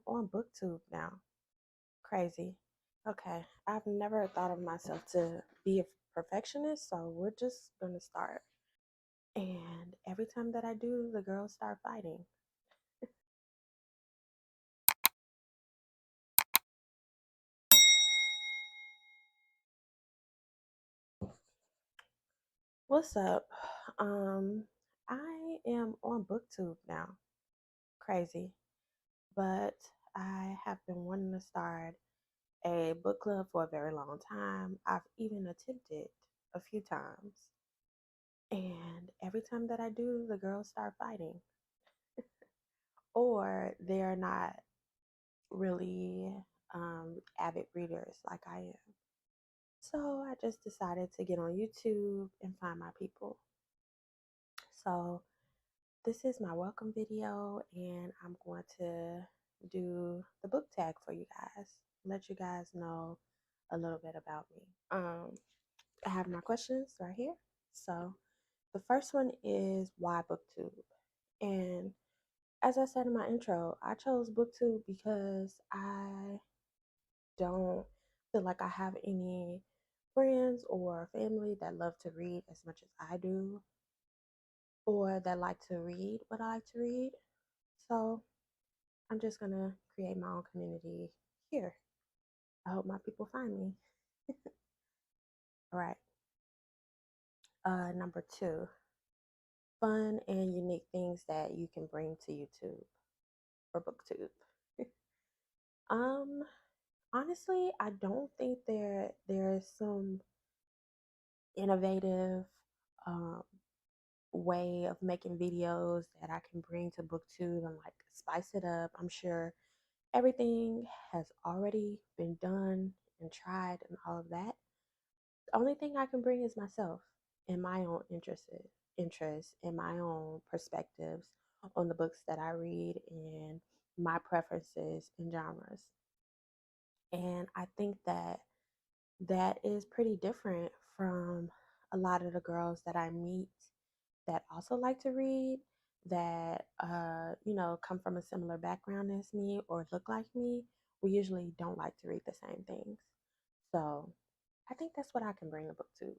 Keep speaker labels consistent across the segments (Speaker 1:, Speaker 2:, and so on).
Speaker 1: on Booktube now. Crazy. Okay, I've never thought of myself to be a perfectionist, so we're just gonna start. And every time that I do, the girls start fighting. What's up? Um, I am on Booktube now. Crazy. But I have been wanting to start a book club for a very long time. I've even attempted a few times. And every time that I do, the girls start fighting. Or they're not really avid readers like I am. So I just decided to get on YouTube and find my people. So this is my welcome video, and I'm going to do the book tag for you guys, let you guys know a little bit about me. I have my questions right here. So the first one is why booktube? And as I said in my intro, I chose booktube because I don't feel like I have any friends or family that love to read as much as I do, or that like to read what I like to read. So I'm just gonna create my own community here. I hope my people find me. All right. Number two, fun and unique things that you can bring to YouTube or BookTube. um, Honestly, I don't think there's some innovative um way of making videos that I can bring to BookTube and like spice it up. I'm sure everything has already been done and tried and all of that. The only thing I can bring is myself and my own interests and my own perspectives on the books that I read and my preferences and genres. And I think that is pretty different from a lot of the girls that I meet that also like to read, that come from a similar background as me or look like me. We usually don't like to read the same things. So I think that's what I can bring a book to.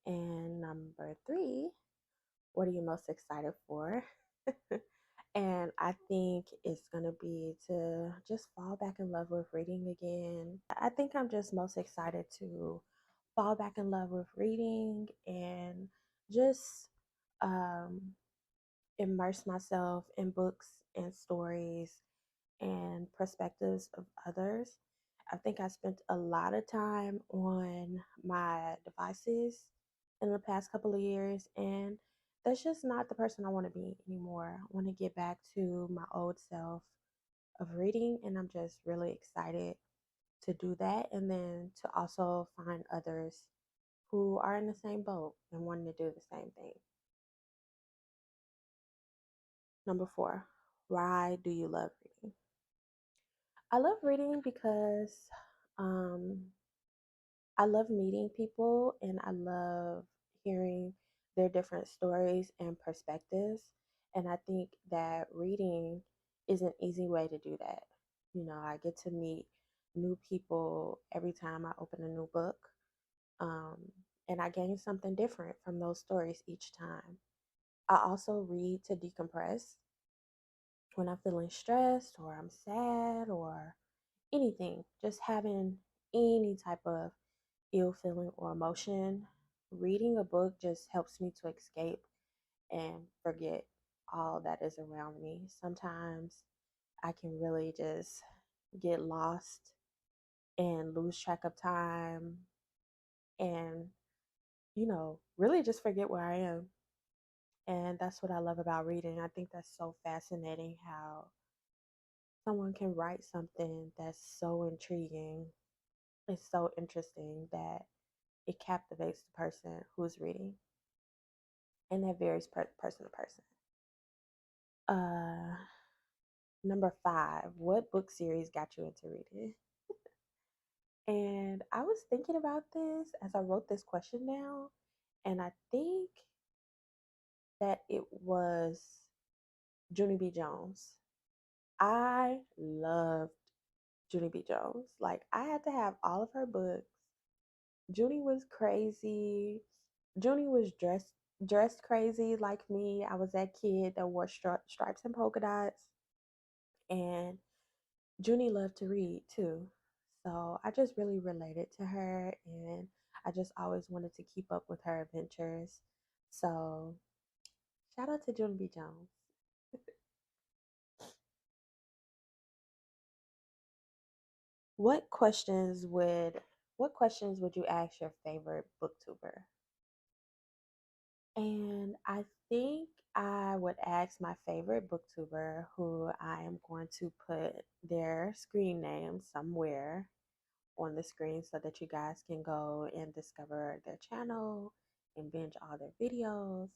Speaker 1: And number three, what are you most excited for? And I think it's going to be to just fall back in love with reading again. I think I'm just most excited to fall back in love with reading and just um, immerse myself in books and stories and perspectives of others. I think I spent a lot of time on my devices in the past couple of years, and that's just not the person I want to be anymore. I want to get back to my old self of reading, and I'm just really excited to do that, and then to also find others who are in the same boat and wanting to do the same thing. Number four, why do you love reading? I love reading because um, I love meeting people and I love hearing their different stories and perspectives. And I think that reading is an easy way to do that. I get to meet new people every time I open a new book. Um, and I gain something different from those stories each time. I also read to decompress when I'm feeling stressed or I'm sad or anything, just having any type of ill feeling or emotion. Reading a book just helps me to escape and forget all that is around me. Sometimes I can really just get lost and lose track of time and, really just forget where I am. And that's what I love about reading. I think that's so fascinating how someone can write something that's so intriguing. It's so interesting that it captivates the person who's reading. And that varies person to person. Uh, Number five, what book series got you into reading? And I was thinking about this as I wrote this question down, and I think that it was Junie B Jones. I loved Junie B Jones. Like I had to have all of her books. Junie was crazy. Junie was dressed crazy like me. I was that kid that wore stripes and polka dots. And Junie loved to read too. So I just really related to her, and I just always wanted to keep up with her adventures. So shout out to Junie B. Jones. What questions would what questions would you ask your favorite booktuber? And I think I would ask my favorite booktuber, who I am going to put their screen name somewhere on the screen so that you guys can go and discover their channel and binge all their videos.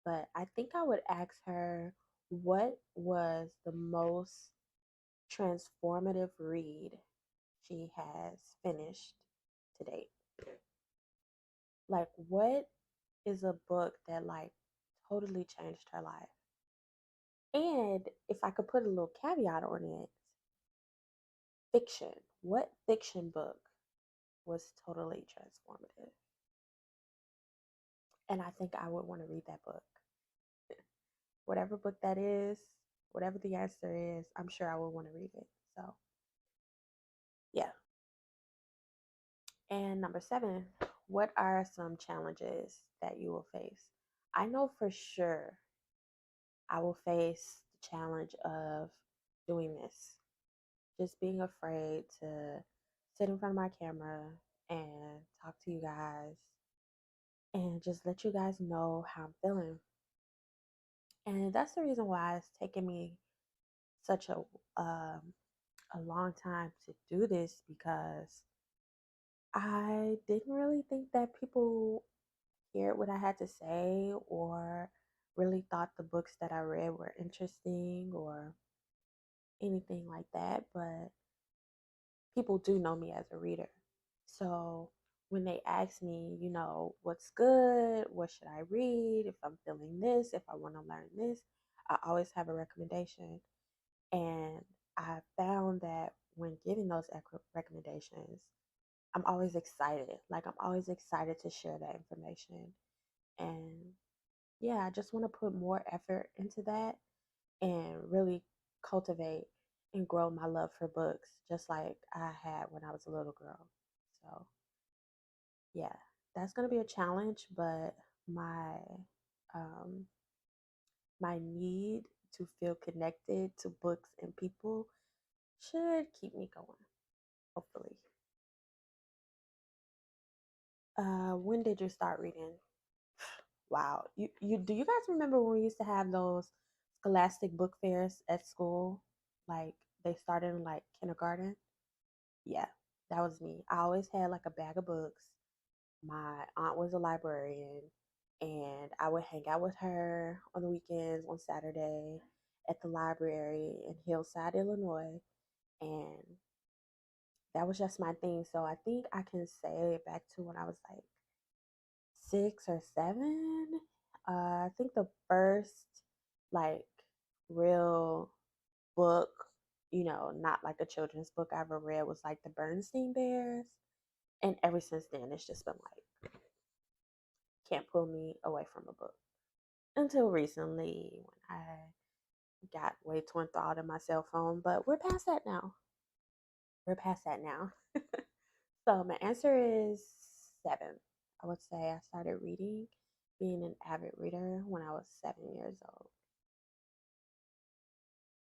Speaker 1: But I think I would ask her, what was the most transformative read she has finished to date? Like, what is a book that like totally changed her life? And if I could put a little caveat on it, fiction. What fiction book was totally transformative? And I think I would want to read that book. Whatever book that is, whatever the answer is, I'm sure I would want to read it. So, yeah. And number 7, what are some challenges that you will face? I know for sure I will face the challenge of doing this, just being afraid to sit in front of my camera and talk to you guys and just let you guys know how I'm feeling. And that's the reason why it's taken me such a long time to do this, because I didn't really think that people cared what I had to say or really thought the books that I read were interesting or anything like that. But people do know me as a reader. So when they ask me, what's good, what should I read, if I'm feeling this, if I want to learn this, I always have a recommendation. And I found that when giving those recommendations, I'm always excited. Like, I'm always excited to share that information. And yeah, I just want to put more effort into that and really cultivate and grow my love for books, just like I had when I was a little girl. So, yeah, that's going to be a challenge, but um, my need to feel connected to books and people should keep me going, hopefully. When did you start reading? Wow. You do you guys remember when we used to have those scholastic book fairs at school? Like they started in like kindergarten? Yeah, that was me. I always had like a bag of books. My aunt was a librarian, and I would hang out with her on the weekends on Saturday at the library in Hillside, Illinois, and that was just my thing. So I think I can say back to when I was like 6 or 7. I think the first like real book, not like a children's book I ever read, was like the Bernstein Bears. And ever since then, it's just been like, can't pull me away from a book. Until recently, when I got way too enthralled in my cell phone, but we're past that now. We're past that now. So my answer is 7. I would say I started reading, being an avid reader, when I was 7 years old.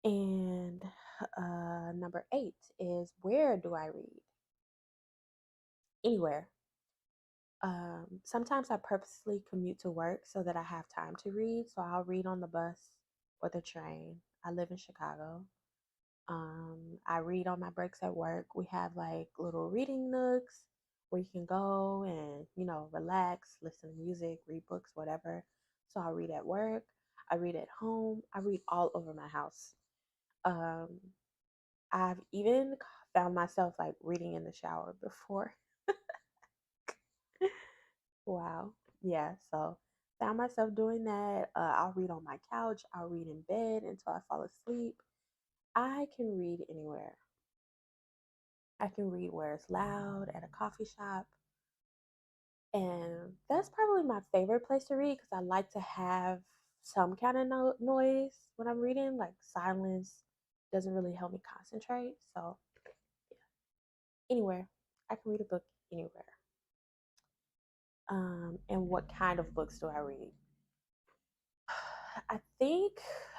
Speaker 1: And number 8 is, where do I read? Anywhere. Sometimes I purposely commute to work so that I have time to read. So I'll read on the bus or the train. I live in Chicago. I read on my breaks at work. We have like little reading nooks where you can go and, relax, listen to music, read books, whatever. So I read at work. I read at home. I read all over my house. Um, I've even found myself like reading in the shower before. Wow. Yeah. So found myself doing that. I'll read on my couch, I'll read in bed until I fall asleep. I can read anywhere. I can read where it's loud, at a coffee shop. And that's probably my favorite place to read because I like to have some kind of noise when I'm reading. Like silence doesn't really help me concentrate. So, anywhere. I can read a book anywhere. And what kind of books do I read? I think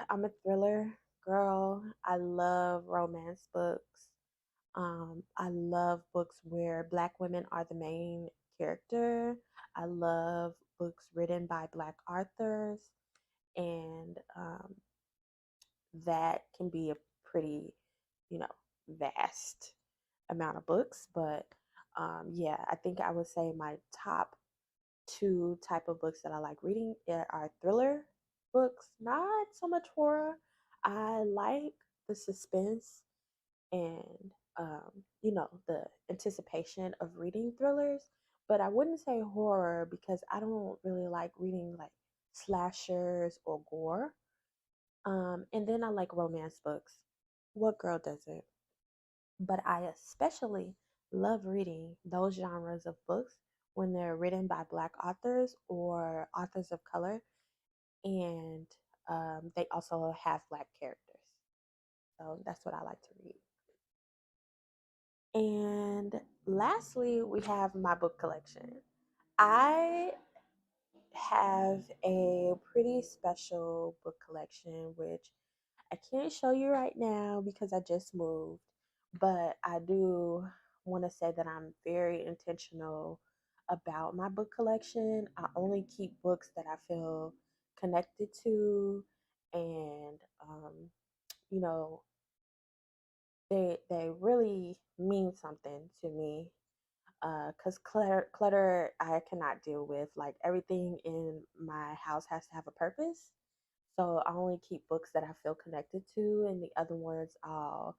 Speaker 1: I'm a thriller girl. I love romance books. I love books where Black women are the main character. I love books written by Black authors, and that can be a pretty, you know, vast amount of books. But yeah, I think I would say my top two type of books that I like reading are thriller books, not so much horror. I like the suspense and the anticipation of reading thrillers, but I wouldn't say horror because I don't really like reading like slashers or gore. And then I like romance books. What girl doesn't? But I especially love reading those genres of books when they're written by Black authors or authors of color, and they also have Black characters. So that's what I like to read. And lastly, we have my book collection. I have a pretty special book collection, which I can't show you right now because I just moved, but I do want to say that I'm very intentional about my book collection. I only keep books that I feel connected to, and you know, they really mean something to me. Because clutter I cannot deal with. Like everything in my house has to have a purpose. So I only keep books that I feel connected to, and the other ones I'll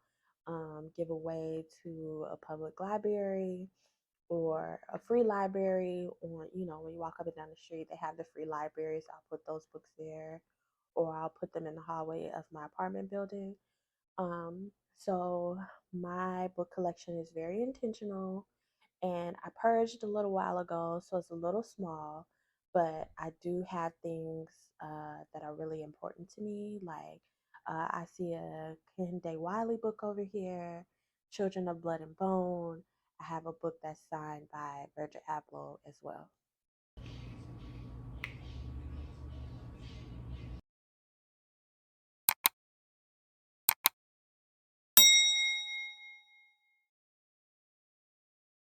Speaker 1: give away to a public library or a free library. Or when you walk up and down the street, they have the free libraries. I'll put those books there, or I'll put them in the hallway of my apartment building. So my book collection is very intentional, and I purged a little while ago, so it's a little small, but I do have things that are really important to me. Like I see a Kehinde Wiley book over here, Children of Blood and Bone. I have a book that's signed by Virgil Abloh as well.